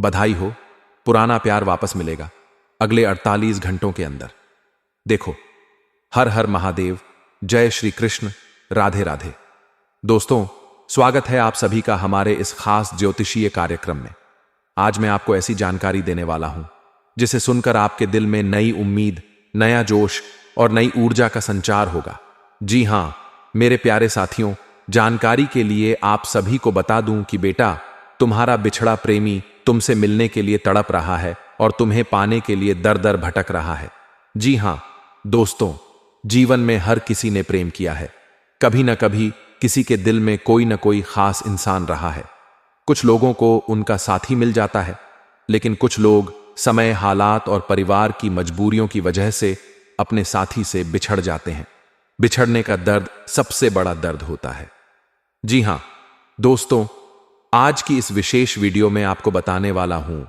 बधाई हो, पुराना प्यार वापस मिलेगा अगले 48 घंटों के अंदर। देखो, हर हर महादेव, जय श्री कृष्ण, राधे राधे। दोस्तों, स्वागत है आप सभी का हमारे इस खास ज्योतिषीय कार्यक्रम में। आज मैं आपको ऐसी जानकारी देने वाला हूं जिसे सुनकर आपके दिल में नई उम्मीद, नया जोश और नई ऊर्जा का संचार होगा। जी हां, मेरे प्यारे साथियों, जानकारी के लिए आप सभी को बता दूं कि बेटा, तुम्हारा बिछड़ा प्रेमी तुमसे मिलने के लिए तड़प रहा है और तुम्हें पाने के लिए दर दर भटक रहा है। जी हां दोस्तों, जीवन में हर किसी ने प्रेम किया है। कभी न कभी किसी के दिल में कोई न कोई खास इंसान रहा है। कुछ लोगों को उनका साथी मिल जाता है, लेकिन कुछ लोग समय, हालात और परिवार की मजबूरियों की वजह से अपने साथी से बिछड़ जाते हैं। बिछड़ने का दर्द सबसे बड़ा दर्द होता है। जी हां दोस्तों, आज की इस विशेष वीडियो में आपको बताने वाला हूं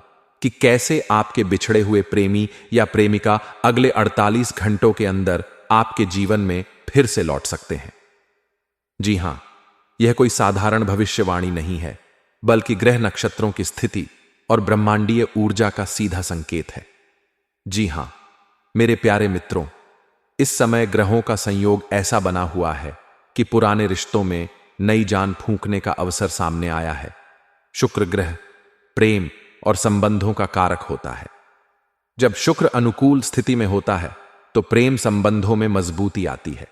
कि कैसे आपके बिछड़े हुए प्रेमी या प्रेमिका अगले 48 घंटों के अंदर आपके जीवन में फिर से लौट सकते हैं। जी हां, यह कोई साधारण भविष्यवाणी नहीं है, बल्कि ग्रह नक्षत्रों की स्थिति और ब्रह्मांडीय ऊर्जा का सीधा संकेत है। जी हां मेरे प्यारे मित्रों, इस समय ग्रहों का संयोग ऐसा बना हुआ है कि पुराने रिश्तों में नई जान फूंकने का अवसर सामने आया है। शुक्र ग्रह प्रेम और संबंधों का कारक होता है। जब शुक्र अनुकूल स्थिति में होता है तो प्रेम संबंधों में मजबूती आती है।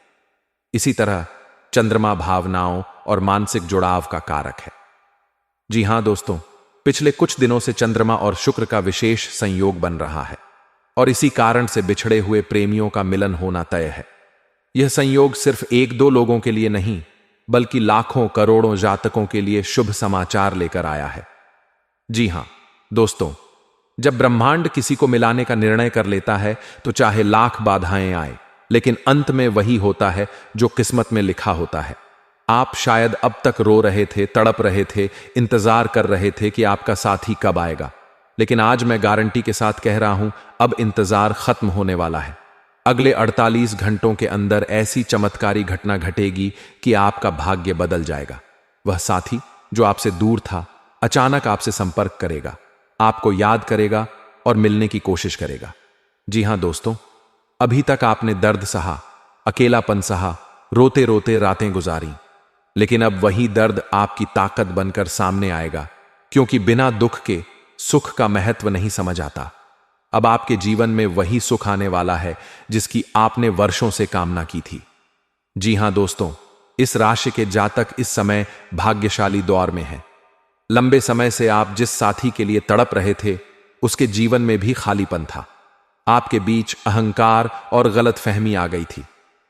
इसी तरह चंद्रमा भावनाओं और मानसिक जुड़ाव का कारक है। जी हां दोस्तों, पिछले कुछ दिनों से चंद्रमा और शुक्र का विशेष संयोग बन रहा है और इसी कारण से बिछड़े हुए प्रेमियों का मिलन होना तय है। यह संयोग सिर्फ एक दो लोगों के लिए नहीं, बल्कि लाखों करोड़ों जातकों के लिए शुभ समाचार लेकर आया है। जी हां दोस्तों, जब ब्रह्मांड किसी को मिलाने का निर्णय कर लेता है तो चाहे लाख बाधाएं आए, लेकिन अंत में वही होता है जो किस्मत में लिखा होता है। आप शायद अब तक रो रहे थे, तड़प रहे थे, इंतजार कर रहे थे कि आपका साथी कब आएगा, लेकिन आज मैं गारंटी के साथ कह रहा हूं, अब इंतजार खत्म होने वाला है। अगले 48 घंटों के अंदर ऐसी चमत्कारी घटना घटेगी कि आपका भाग्य बदल जाएगा। वह साथी जो आपसे दूर था, अचानक आपसे संपर्क करेगा, आपको याद करेगा और मिलने की कोशिश करेगा। जी हां दोस्तों, अभी तक आपने दर्द सहा, अकेलापन सहा, रोते रोते रातें गुजारी, लेकिन अब वही दर्द आपकी ताकत बनकर सामने आएगा, क्योंकि बिना दुख के सुख का महत्व नहीं समझ आता। अब आपके जीवन में वही सुख आने वाला है जिसकी आपने वर्षों से कामना की थी। जी हां दोस्तों, इस राशि के जातक इस समय भाग्यशाली दौर में हैं। लंबे समय से आप जिस साथी के लिए तड़प रहे थे, उसके जीवन में भी खालीपन था। आपके बीच अहंकार और गलतफहमी आ गई थी,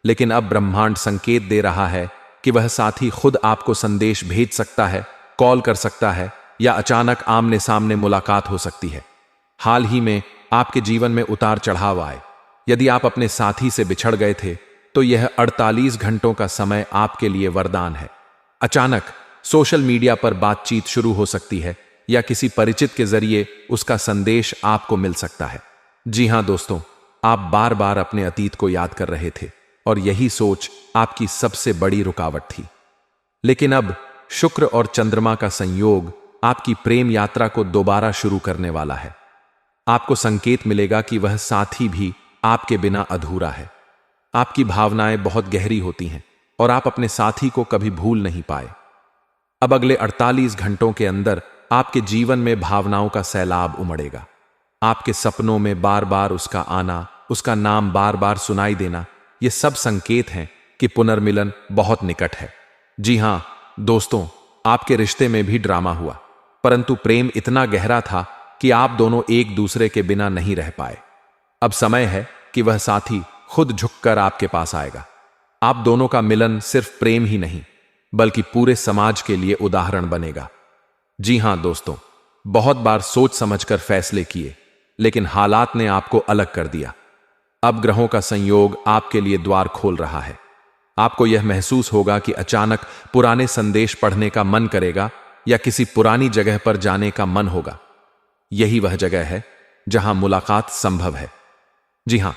लेकिन अब ब्रह्मांड संकेत दे रहा है कि वह साथी खुद आपको संदेश भेज सकता है, कॉल कर सकता है या अचानक आमने सामने मुलाकात हो सकती है। हाल ही में आपके जीवन में उतार चढ़ाव आए। यदि आप अपने साथी से बिछड़ गए थे तो यह 48 घंटों का समय आपके लिए वरदान है। अचानक सोशल मीडिया पर बातचीत शुरू हो सकती है या किसी परिचित के जरिए उसका संदेश आपको मिल सकता है। जी हां दोस्तों, आप बार बार अपने अतीत को याद कर रहे थे और यही सोच आपकी सबसे बड़ी रुकावट थी। लेकिन अब शुक्र और चंद्रमा का संयोग आपकी प्रेम यात्रा को दोबारा शुरू करने वाला है। आपको संकेत मिलेगा कि वह साथी भी आपके बिना अधूरा है। आपकी भावनाएं बहुत गहरी होती हैं और आप अपने साथी को कभी भूल नहीं पाए। अब अगले 48 घंटों के अंदर आपके जीवन में भावनाओं का सैलाब उमड़ेगा। आपके सपनों में बार बार उसका आना, उसका नाम बार बार सुनाई देना, ये सब संकेत हैं कि पुनर्मिलन बहुत निकट है। जी हां दोस्तों, आपके रिश्ते में भी ड्रामा हुआ, परंतु प्रेम इतना गहरा था कि आप दोनों एक दूसरे के बिना नहीं रह पाए। अब समय है कि वह साथी खुद झुककर आपके पास आएगा। आप दोनों का मिलन सिर्फ प्रेम ही नहीं, बल्कि पूरे समाज के लिए उदाहरण बनेगा। जी हां दोस्तों, बहुत बार सोच समझकर फैसले किए, लेकिन हालात ने आपको अलग कर दिया। अब ग्रहों का संयोग आपके लिए द्वार खोल रहा है। आपको यह महसूस होगा कि अचानक पुराने संदेश पढ़ने का मन करेगा या किसी पुरानी जगह पर जाने का मन होगा। यही वह जगह है जहां मुलाकात संभव है। जी हां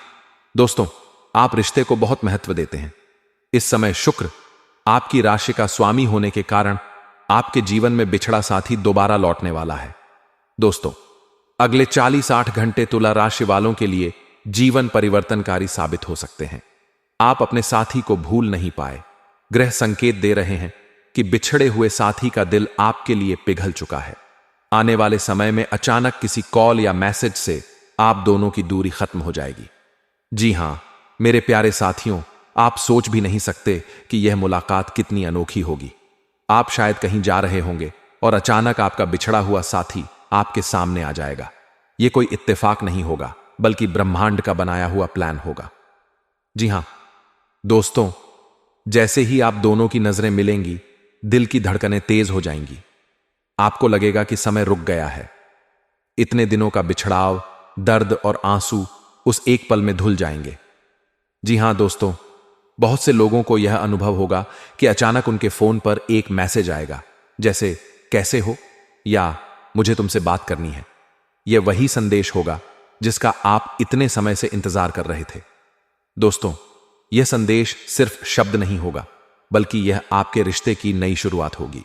दोस्तों, आप रिश्ते को बहुत महत्व देते हैं। इस समय शुक्र आपकी राशि का स्वामी होने के कारण आपके जीवन में बिछड़ा साथी दोबारा लौटने वाला है। दोस्तों, अगले 40-60 घंटे तुला राशि वालों के लिए जीवन परिवर्तनकारी साबित हो सकते हैं। आप अपने साथी को भूल नहीं पाए। ग्रह संकेत दे रहे हैं कि बिछड़े हुए साथी का दिल आपके लिए पिघल चुका है। आने वाले समय में अचानक किसी कॉल या मैसेज से आप दोनों की दूरी खत्म हो जाएगी। जी हां, मेरे प्यारे साथियों, आप सोच भी नहीं सकते कि यह मुलाकात कितनी अनोखी होगी। आप शायद कहीं जा रहे होंगे और अचानक आपका बिछड़ा हुआ साथी आपके सामने आ जाएगा। यह कोई इत्तेफाक नहीं होगा, बल्कि ब्रह्मांड का बनाया हुआ प्लान होगा। जी हां दोस्तों, जैसे ही आप दोनों की नजरें मिलेंगी, दिल की धड़कनें तेज हो जाएंगी। आपको लगेगा कि समय रुक गया है। इतने दिनों का बिछड़ाव, दर्द और आंसू उस एक पल में धुल जाएंगे। जी हां दोस्तों, बहुत से लोगों को यह अनुभव होगा कि अचानक उनके फोन पर एक मैसेज आएगा, जैसे कैसे हो या मुझे तुमसे बात करनी है। यह वही संदेश होगा जिसका आप इतने समय से इंतजार कर रहे थे। दोस्तों, यह संदेश सिर्फ शब्द नहीं होगा, बल्कि यह आपके रिश्ते की नई शुरुआत होगी।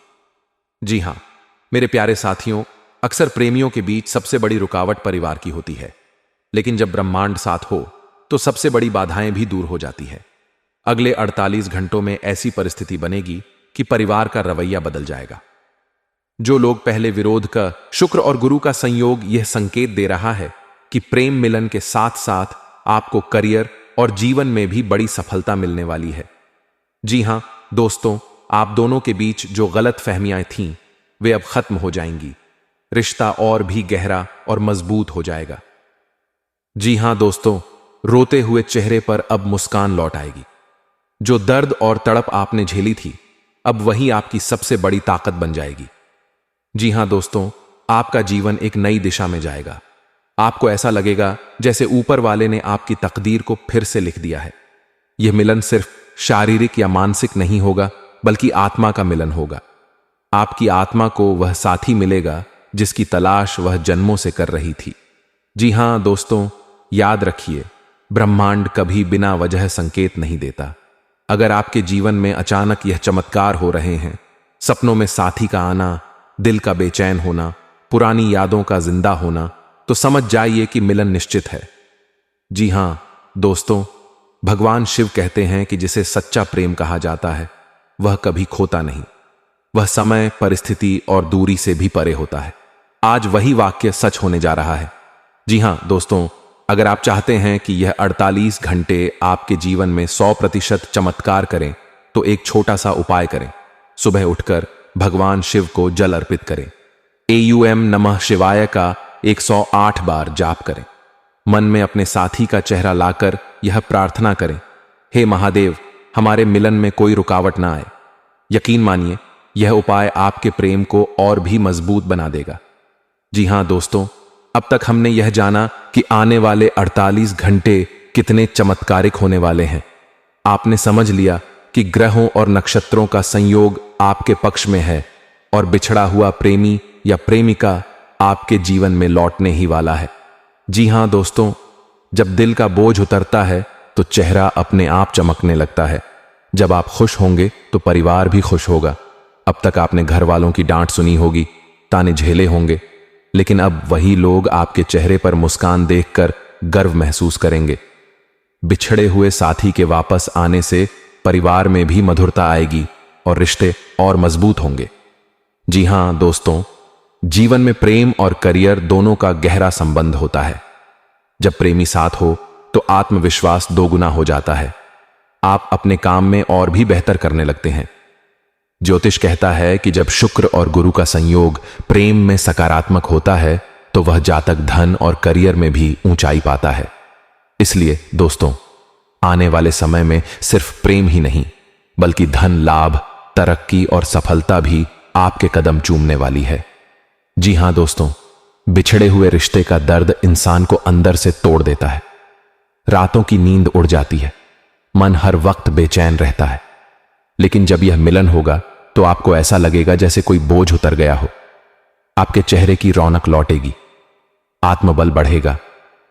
जी हां मेरे प्यारे साथियों, अक्सर प्रेमियों के बीच सबसे बड़ी रुकावट परिवार की होती है, लेकिन जब ब्रह्मांड साथ हो तो सबसे बड़ी बाधाएं भी दूर हो जाती है। अगले 48 घंटों में ऐसी परिस्थिति बनेगी कि परिवार का रवैया बदल जाएगा। जो लोग पहले विरोध का, शुक्र और गुरु का संयोग यह संकेत दे रहा है कि प्रेम मिलन के साथ साथ आपको करियर और जीवन में भी बड़ी सफलता मिलने वाली है। जी हां दोस्तों, आप दोनों के बीच जो गलत फहमियां थीं, वे अब खत्म हो जाएंगी। रिश्ता और भी गहरा और मजबूत हो जाएगा। जी हां दोस्तों, रोते हुए चेहरे पर अब मुस्कान लौट आएगी। जो दर्द और तड़प आपने झेली थी, अब वही आपकी सबसे बड़ी ताकत बन जाएगी। जी हां दोस्तों, आपका जीवन एक नई दिशा में जाएगा। आपको ऐसा लगेगा जैसे ऊपर वाले ने आपकी तकदीर को फिर से लिख दिया है। यह मिलन सिर्फ शारीरिक या मानसिक नहीं होगा, बल्कि आत्मा का मिलन होगा। आपकी आत्मा को वह साथी मिलेगा जिसकी तलाश वह जन्मों से कर रही थी। जी हां दोस्तों, याद रखिए, ब्रह्मांड कभी बिना वजह संकेत नहीं देता। अगर आपके जीवन में अचानक यह चमत्कार हो रहे हैं, सपनों में साथी का आना, दिल का बेचैन होना, पुरानी यादों का जिंदा होना, तो समझ जाइए कि मिलन निश्चित है। जी हां दोस्तों, भगवान शिव कहते हैं कि जिसे सच्चा प्रेम कहा जाता है, वह कभी खोता नहीं। वह समय, परिस्थिति और दूरी से भी परे होता है। आज वही वाक्य सच होने जा रहा है। जी हां दोस्तों, अगर आप चाहते हैं कि यह 48 घंटे आपके जीवन में 100% चमत्कार करें, तो एक छोटा सा उपाय करें। सुबह उठकर भगवान शिव को जल अर्पित करें। AUM नमः शिवाय का 108 बार जाप करें। मन में अपने साथी का चेहरा लाकर यह प्रार्थना करें, हे महादेव, हमारे मिलन में कोई रुकावट ना आए। यकीन मानिए, यह उपाय आपके प्रेम को और भी मजबूत बना देगा। जी हां दोस्तों, अब तक हमने यह जाना कि आने वाले 48 घंटे कितने चमत्कारिक होने वाले हैं। आपने समझ लिया कि ग्रहों और नक्षत्रों का संयोग आपके पक्ष में है और बिछड़ा हुआ प्रेमी या प्रेमिका आपके जीवन में लौटने ही वाला है। जी हां दोस्तों, जब दिल का बोझ उतरता है तो चेहरा अपने आप चमकने लगता है। जब आप खुश होंगे तो परिवार भी खुश होगा। अब तक आपने घर वालों की डांट सुनी होगी, ताने झेले होंगे, लेकिन अब वही लोग आपके चेहरे पर मुस्कान देखकर गर्व महसूस करेंगे। बिछड़े हुए साथी के वापस आने से परिवार में भी मधुरता आएगी और रिश्ते और मजबूत होंगे। जी हां दोस्तों, जीवन में प्रेम और करियर दोनों का गहरा संबंध होता है। जब प्रेमी साथ हो तो आत्मविश्वास दोगुना हो जाता है। आप अपने काम में और भी बेहतर करने लगते हैं। ज्योतिष कहता है कि जब शुक्र और गुरु का संयोग प्रेम में सकारात्मक होता है, तो वह जातक धन और करियर में भी ऊंचाई पाता है। इसलिए दोस्तों, आने वाले समय में सिर्फ प्रेम ही नहीं, बल्कि धन लाभ, तरक्की और सफलता भी आपके कदम चूमने वाली है। जी हां दोस्तों, बिछड़े हुए रिश्ते का दर्द इंसान को अंदर से तोड़ देता है। रातों की नींद उड़ जाती है, मन हर वक्त बेचैन रहता है। लेकिन जब यह मिलन होगा तो आपको ऐसा लगेगा जैसे कोई बोझ उतर गया हो। आपके चेहरे की रौनक लौटेगी, आत्मबल बढ़ेगा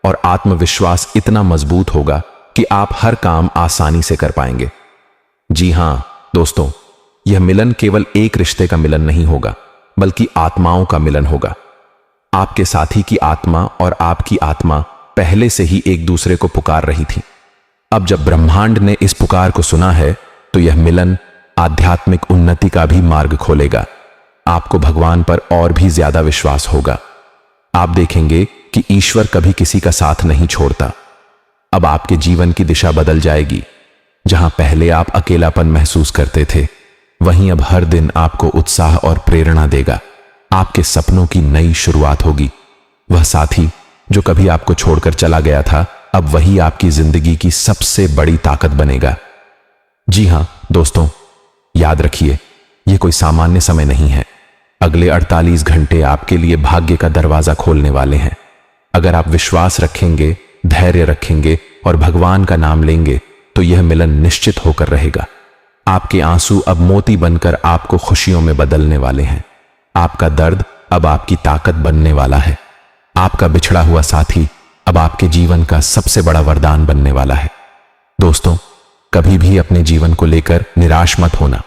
और आत्मविश्वास इतना मजबूत होगा कि आप हर काम आसानी से कर पाएंगे। जी हां दोस्तों, यह मिलन केवल एक रिश्ते का मिलन नहीं होगा, बल्कि आत्माओं का मिलन होगा। आपके साथी की आत्मा और आपकी आत्मा पहले से ही एक दूसरे को पुकार रही थी। अब जब ब्रह्मांड ने इस पुकार को सुना है तो यह मिलन आध्यात्मिक उन्नति का भी मार्ग खोलेगा। आपको भगवान पर और भी ज्यादा विश्वास होगा। आप देखेंगे कि ईश्वर कभी किसी का साथ नहीं छोड़ता। अब आपके जीवन की दिशा बदल जाएगी। जहां पहले आप अकेलापन महसूस करते थे, वहीं अब हर दिन आपको उत्साह और प्रेरणा देगा। आपके सपनों की नई शुरुआत होगी। वह साथी जो कभी आपको छोड़कर चला गया था, अब वही आपकी जिंदगी की सबसे बड़ी ताकत बनेगा। जी हां दोस्तों, याद रखिए, यह कोई सामान्य समय नहीं है। अगले 48 घंटे आपके लिए भाग्य का दरवाजा खोलने वाले हैं। अगर आप विश्वास रखेंगे, धैर्य रखेंगे और भगवान का नाम लेंगे तो यह मिलन निश्चित होकर रहेगा। आपके आंसू अब मोती बनकर आपको खुशियों में बदलने वाले हैं। आपका दर्द अब आपकी ताकत बनने वाला है। आपका बिछड़ा हुआ साथी अब आपके जीवन का सबसे बड़ा वरदान बनने वाला है। दोस्तों, कभी भी अपने जीवन को लेकर निराश मत होना।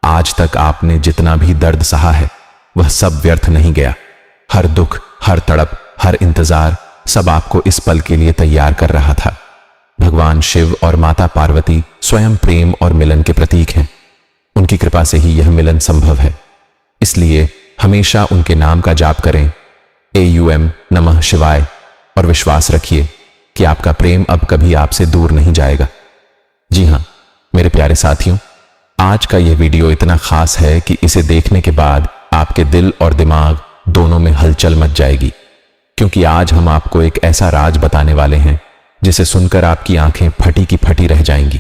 आज तक आपने जितना भी दर्द सहा है, वह सब व्यर्थ नहीं गया। हर दुख, हर तड़प, हर इंतजार, सब आपको इस पल के लिए तैयार कर रहा था। भगवान शिव और माता पार्वती स्वयं प्रेम और मिलन के प्रतीक हैं। उनकी कृपा से ही यह मिलन संभव है। इसलिए हमेशा उनके नाम का जाप करें, AUM नमः शिवाय, और विश्वास रखिए कि आपका प्रेम अब कभी आपसे दूर नहीं जाएगा। जी हां मेरे प्यारे साथियों, आज का यह वीडियो इतना खास है कि इसे देखने के बाद आपके दिल और दिमाग दोनों में हलचल मच जाएगी, क्योंकि आज हम आपको एक ऐसा राज बताने वाले हैं जिसे सुनकर आपकी आंखें फटी की फटी रह जाएंगी।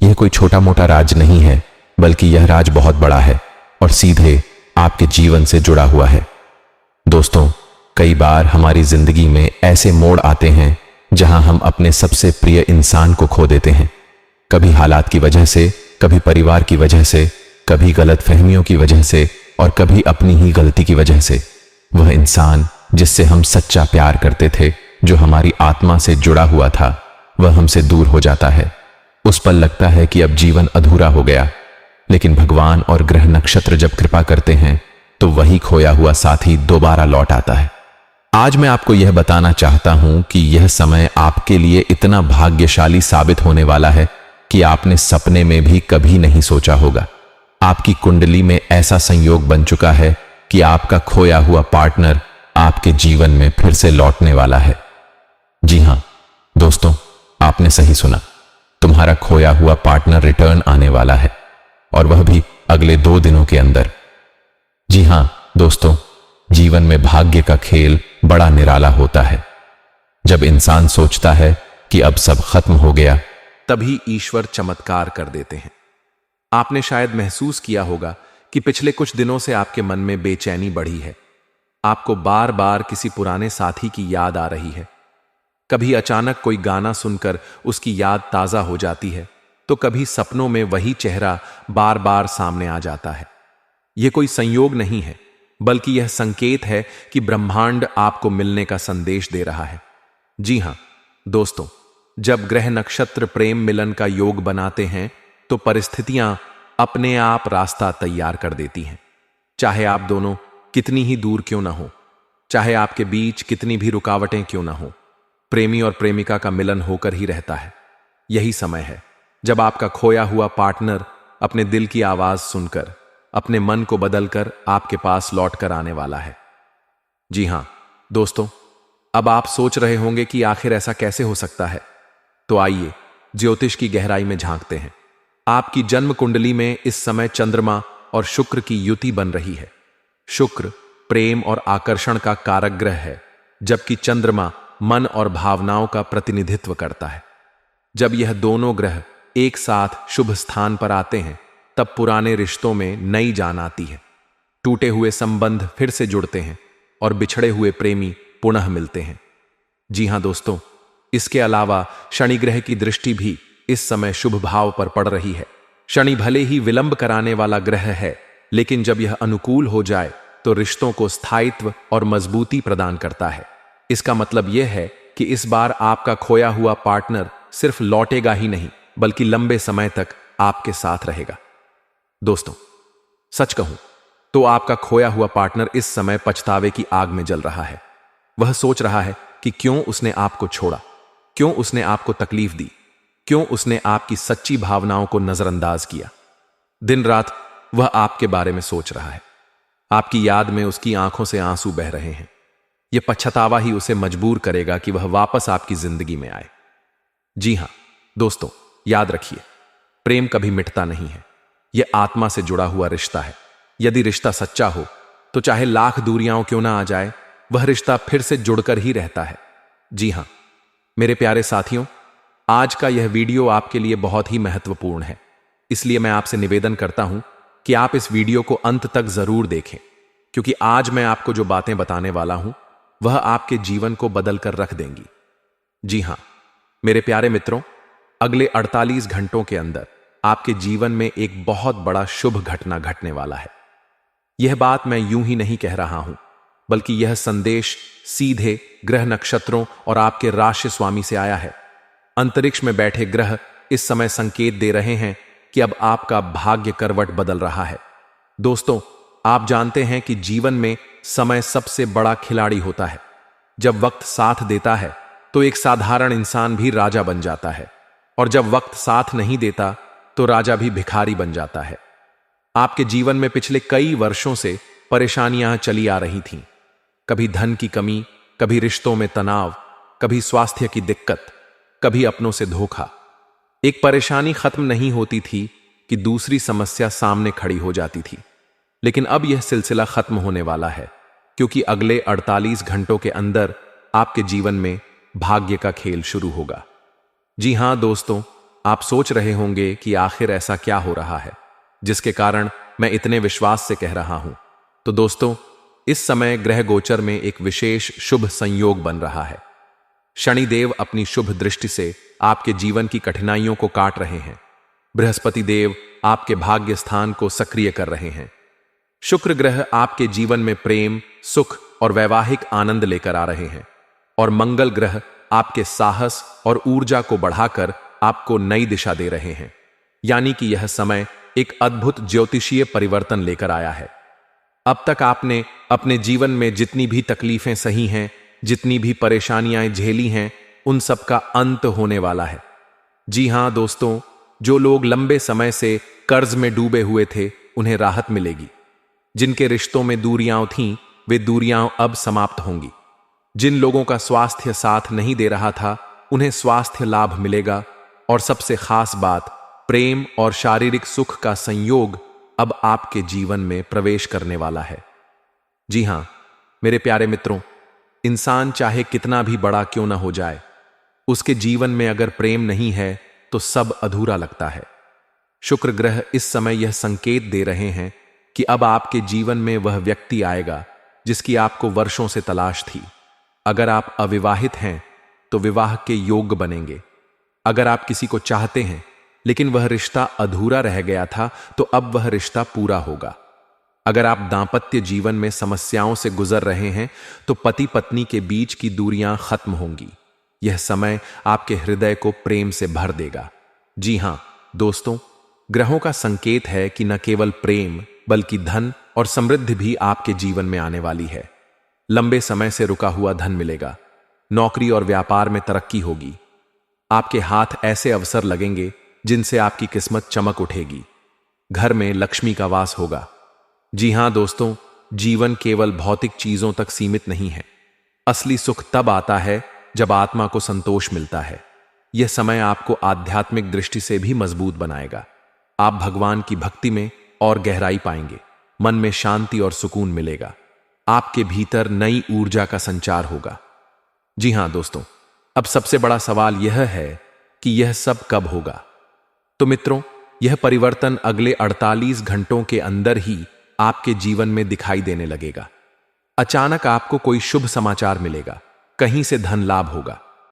यह कोई छोटा मोटा राज नहीं है, बल्कि यह राज बहुत बड़ा है और सीधे आपके जीवन से जुड़ा हुआ है। दोस्तों, कई बार हमारी जिंदगी में ऐसे मोड़ आते हैं जहां हम अपने सबसे प्रिय इंसान को खो देते हैं। कभी हालात की वजह से, कभी परिवार की वजह से, कभी गलतफहमियों की वजह से और कभी अपनी ही गलती की वजह से। वह इंसान जिससे हम सच्चा प्यार करते थे, जो हमारी आत्मा से जुड़ा हुआ था, वह हमसे दूर हो जाता है। उस पल लगता है कि अब जीवन अधूरा हो गया, लेकिन भगवान और ग्रह नक्षत्र जब कृपा करते हैं तो वही खोया हुआ साथी दोबारा लौट आता है। आज मैं आपको यह बताना चाहता हूं कि यह समय आपके लिए इतना भाग्यशाली साबित होने वाला है कि आपने सपने में भी कभी नहीं सोचा होगा। आपकी कुंडली में ऐसा संयोग बन चुका है कि आपका खोया हुआ पार्टनर आपके जीवन में फिर से लौटने वाला है। जी हां दोस्तों, आपने सही सुना। तुम्हारा खोया हुआ पार्टनर रिटर्न आने वाला है, और वह भी अगले 2 दिनों के अंदर। जी हां दोस्तों, जीवन में भाग्य का खेल बड़ा निराला होता है। जब इंसान सोचता है कि अब सब खत्म हो गया, तभी ईश्वर चमत्कार कर देते हैं। आपने शायद महसूस किया होगा कि पिछले कुछ दिनों से आपके मन में बेचैनी बढ़ी है। आपको बार बार किसी पुराने साथी की याद आ रही है। कभी अचानक कोई गाना सुनकर उसकी याद ताजा हो जाती है, तो कभी सपनों में वही चेहरा बार बार सामने आ जाता है। यह कोई संयोग नहीं है, बल्कि यह संकेत है कि ब्रह्मांड आपको मिलने का संदेश दे रहा है। जी हां दोस्तों, जब ग्रह नक्षत्र प्रेम मिलन का योग बनाते हैं तो परिस्थितियां अपने आप रास्ता तैयार कर देती हैं। चाहे आप दोनों कितनी ही दूर क्यों ना हो, चाहे आपके बीच कितनी भी रुकावटें क्यों ना हो, प्रेमी और प्रेमिका का मिलन होकर ही रहता है। यही समय है जब आपका खोया हुआ पार्टनर अपने दिल की आवाज सुनकर, अपने मन को बदलकर आपके पास लौट कर आने वाला है। जी हां दोस्तों, अब आप सोच रहे होंगे कि आखिर ऐसा कैसे हो सकता है। तो आइए ज्योतिष की गहराई में झांकते हैं। आपकी जन्म कुंडली में इस समय चंद्रमा और शुक्र की युति बन रही है। शुक्र प्रेम और आकर्षण का कारक ग्रह है, जबकि चंद्रमा मन और भावनाओं का प्रतिनिधित्व करता है। जब यह दोनों ग्रह एक साथ शुभ स्थान पर आते हैं, तब पुराने रिश्तों में नई जान आती है। टूटे हुए संबंध फिर से जुड़ते हैं और बिछड़े हुए प्रेमी पुनः मिलते हैं। जी हां दोस्तों, इसके अलावा शनि ग्रह की दृष्टि भी इस समय शुभ भाव पर पड़ रही है। शनि भले ही विलंब कराने वाला ग्रह है, लेकिन जब यह अनुकूल हो जाए तो रिश्तों को स्थायित्व और मजबूती प्रदान करता है। इसका मतलब यह है कि इस बार आपका खोया हुआ पार्टनर सिर्फ लौटेगा ही नहीं, बल्कि लंबे समय तक आपके साथ रहेगा। दोस्तों, सच कहूं तो आपका खोया हुआ पार्टनर इस समय पछतावे की आग में जल रहा है। वह सोच रहा है कि क्यों उसने आपको छोड़ा, क्यों उसने आपको तकलीफ दी, क्यों उसने आपकी सच्ची भावनाओं को नजरअंदाज किया। दिन रात वह आपके बारे में सोच रहा है। आपकी याद में उसकी आंखों से आंसू बह रहे हैं। यह पछतावा ही उसे मजबूर करेगा कि वह वापस आपकी जिंदगी में आए। जी हां दोस्तों, याद रखिए, प्रेम कभी मिटता नहीं है। यह आत्मा से जुड़ा हुआ रिश्ता है। यदि रिश्ता सच्चा हो तो चाहे लाख दूरियां क्यों ना आ जाए, वह रिश्ता फिर से जुड़कर ही रहता है। जी हां मेरे प्यारे साथियों, आज का यह वीडियो आपके लिए बहुत ही महत्वपूर्ण है। इसलिए मैं आपसे निवेदन करता हूं कि आप इस वीडियो को अंत तक जरूर देखें, क्योंकि आज मैं आपको जो बातें बताने वाला हूं वह आपके जीवन को बदल कर रख देंगी। जी हां मेरे प्यारे मित्रों, अगले 48 घंटों के अंदर आपके जीवन में एक बहुत बड़ा शुभ घटना घटने वाला है। यह बात मैं यूं ही नहीं कह रहा हूं, बल्कि यह संदेश सीधे ग्रह नक्षत्रों और आपके राशि स्वामी से आया है। अंतरिक्ष में बैठे ग्रह इस समय संकेत दे रहे हैं कि अब आपका भाग्य करवट बदल रहा है। दोस्तों, आप जानते हैं कि जीवन में समय सबसे बड़ा खिलाड़ी होता है। जब वक्त साथ देता है तो एक साधारण इंसान भी राजा बन जाता है, और जब वक्त साथ नहीं देता तो राजा भी भिखारी बन जाता है। आपके जीवन में पिछले कई वर्षों से परेशानियां चली आ रही थीं। कभी धन की कमी, कभी रिश्तों में तनाव, कभी स्वास्थ्य की दिक्कत, कभी अपनों से धोखा। एक परेशानी खत्म नहीं होती थी कि दूसरी समस्या सामने खड़ी हो जाती थी। लेकिन अब यह सिलसिला खत्म होने वाला है, क्योंकि अगले 48 घंटों के अंदर आपके जीवन में भाग्य का खेल शुरू होगा। जी हां दोस्तों, आप सोच रहे होंगे कि आखिर ऐसा क्या हो रहा है जिसके कारण मैं इतने विश्वास से कह रहा हूं। तो दोस्तों, इस समय ग्रह गोचर में एक विशेष शुभ संयोग बन रहा है। शनिदेव अपनी शुभ दृष्टि से आपके जीवन की कठिनाइयों को काट रहे हैं। बृहस्पति देव आपके भाग्य स्थान को सक्रिय कर रहे हैं। शुक्र ग्रह आपके जीवन में प्रेम, सुख और वैवाहिक आनंद लेकर आ रहे हैं। और मंगल ग्रह आपके साहस और ऊर्जा को बढ़ाकर आपको नई दिशा दे रहे हैं। यानी कि यह समय एक अद्भुत ज्योतिषीय परिवर्तन लेकर आया है। अब तक आपने अपने जीवन में जितनी भी तकलीफें सही हैं, जितनी भी परेशानियां झेली हैं, उन सब का अंत होने वाला है। जी हां दोस्तों, जो लोग लंबे समय से कर्ज में डूबे हुए थे, उन्हें राहत मिलेगी। जिनके रिश्तों में दूरियां थीं, वे दूरियां अब समाप्त होंगी। जिन लोगों का स्वास्थ्य साथ नहीं दे रहा था, उन्हें स्वास्थ्य लाभ मिलेगा। और सबसे खास बात, प्रेम और शारीरिक सुख का संयोग अब आपके जीवन में प्रवेश करने वाला है। जी हां मेरे प्यारे मित्रों, इंसान चाहे कितना भी बड़ा क्यों ना हो जाए, उसके जीवन में अगर प्रेम नहीं है तो सब अधूरा लगता है। शुक्र ग्रह इस समय यह संकेत दे रहे हैं कि अब आपके जीवन में वह व्यक्ति आएगा जिसकी आपको वर्षों से तलाश थी। अगर आप अविवाहित हैं तो विवाह के योग्य बनेंगे। अगर आप किसी को चाहते हैं लेकिन वह रिश्ता अधूरा रह गया था, तो अब वह रिश्ता पूरा होगा। अगर आप दांपत्य जीवन में समस्याओं से गुजर रहे हैं तो पति पत्नी के बीच की दूरियां खत्म होंगी। यह समय आपके हृदय को प्रेम से भर देगा। जी हां दोस्तों, ग्रहों का संकेत है कि न केवल प्रेम बल्कि धन और समृद्धि भी आपके जीवन में आने वाली है। लंबे समय से रुका हुआ धन मिलेगा। नौकरी और व्यापार में तरक्की होगी। आपके हाथ ऐसे अवसर लगेंगे जिनसे आपकी किस्मत चमक उठेगी। घर में लक्ष्मी का वास होगा। जी हां दोस्तों, जीवन केवल भौतिक चीजों तक सीमित नहीं है। असली सुख तब आता है जब आत्मा को संतोष मिलता है। यह समय आपको आध्यात्मिक दृष्टि से भी मजबूत बनाएगा। आप भगवान की भक्ति में और गहराई पाएंगे। मन में शांति और सुकून मिलेगा। आपके भीतर नई ऊर्जा का संचार होगा। जी हां दोस्तों, अब सबसे बड़ा सवाल यह है कि यह सब कब होगा। तो मित्रों, यह परिवर्तन अगले 48 घंटों के अंदर ही आपके जीवन में दिखाई देने लगेगा। अचानक आपको कोई शुभ समाचार मिलेगा। कहीं से धन लाभ होगा।